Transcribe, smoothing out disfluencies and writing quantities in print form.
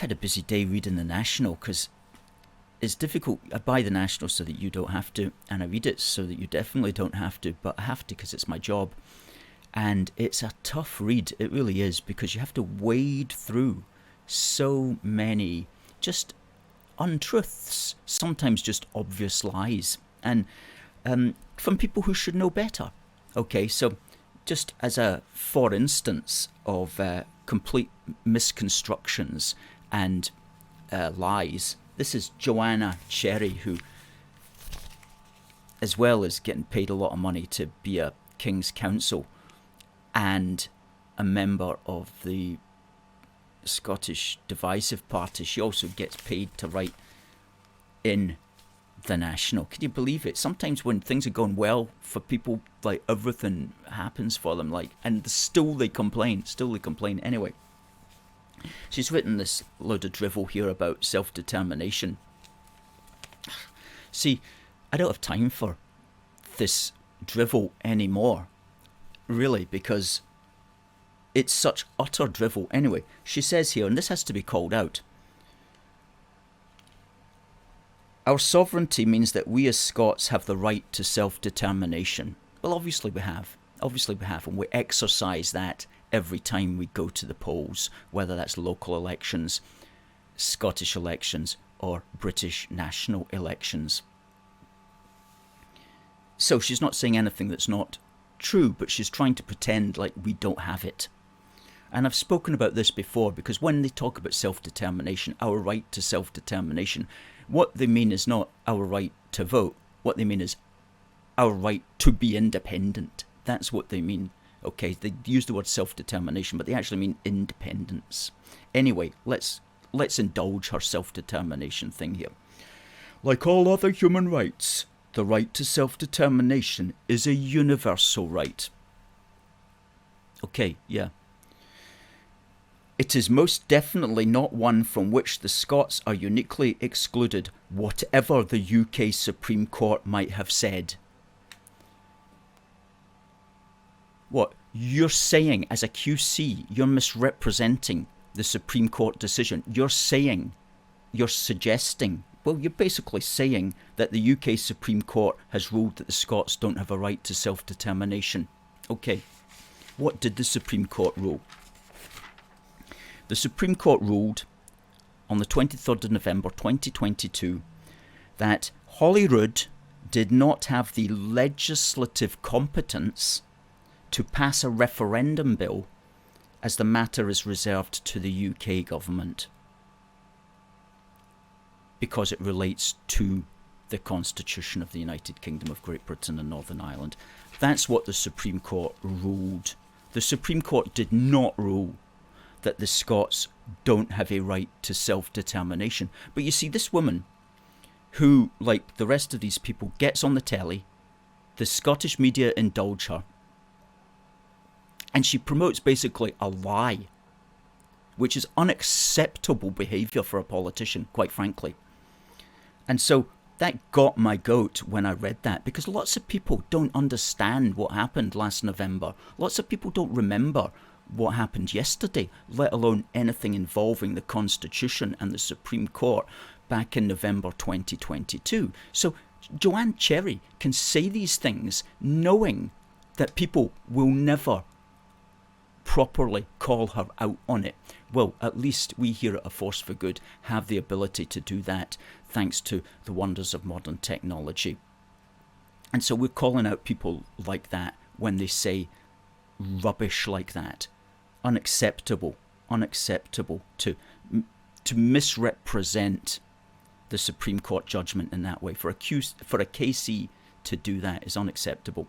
had a busy day reading the National because it's difficult. I buy the National so that you don't have to, and I read it so that you definitely don't have to, but I have to because it's my job. And it's a tough read, it really is, because you have to wade through so many just untruths, sometimes just obvious lies, and from people who should know better. Okay, so just as a for instance of complete misconstructions and lies, this is Joanna Cherry, who, as well as getting paid a lot of money to be a King's Counsel and a member of the Scottish Divisive Party, she also gets paid to write in the National. Can you believe it? Sometimes when things are going well for people, like everything happens for them, like, and still they complain. Anyway, she's written this load of drivel here about self-determination. See, I don't have time for this drivel anymore, really, because it's such utter drivel. Anyway, she says here, and this has to be called out, our sovereignty means that we as Scots have the right to self-determination. Well, obviously we have, and we exercise that every time we go to the polls, whether that's local elections, Scottish elections, or British national elections. So she's not saying anything that's not true, but she's trying to pretend like we don't have it. And I've spoken about this before, because when they talk about self-determination, our right to self-determination, what they mean is not our right to vote. What they mean is our right to be independent. That's what they mean. Okay, they use the word self-determination, but they actually mean independence. Anyway, let's indulge her self-determination thing here. Like all other human rights, the right to self-determination is a universal right. Okay, yeah. It is most definitely not one from which the Scots are uniquely excluded, whatever the UK Supreme Court might have said. What? You're saying, as a QC, you're misrepresenting the Supreme Court decision. You're suggesting, well, you're basically saying that the UK Supreme Court has ruled that the Scots don't have a right to self-determination. Okay, what did the Supreme Court rule? The Supreme Court ruled on the 23rd of November 2022 that Holyrood did not have the legislative competence to pass a referendum bill, as the matter is reserved to the UK government because it relates to the Constitution of the United Kingdom of Great Britain and Northern Ireland. That's what the Supreme Court ruled. The Supreme Court did not rule that the Scots don't have a right to self-determination. But you see, this woman, who, like the rest of these people, gets on the telly, the Scottish media indulge her, and she promotes basically a lie, which is unacceptable behaviour for a politician, quite frankly. And so that got my goat when I read that, because lots of people don't understand what happened last November. Lots of people don't remember what happened yesterday, let alone anything involving the Constitution and the Supreme Court back in November 2022. So Joanna Cherry can say these things knowing that people will never properly call her out on it. Well, at least we here at A Force for Good have the ability to do that thanks to the wonders of modern technology. And so we're calling out people like that when they say rubbish like that. Unacceptable to misrepresent the Supreme Court judgment in that way. For a KC to do that is unacceptable.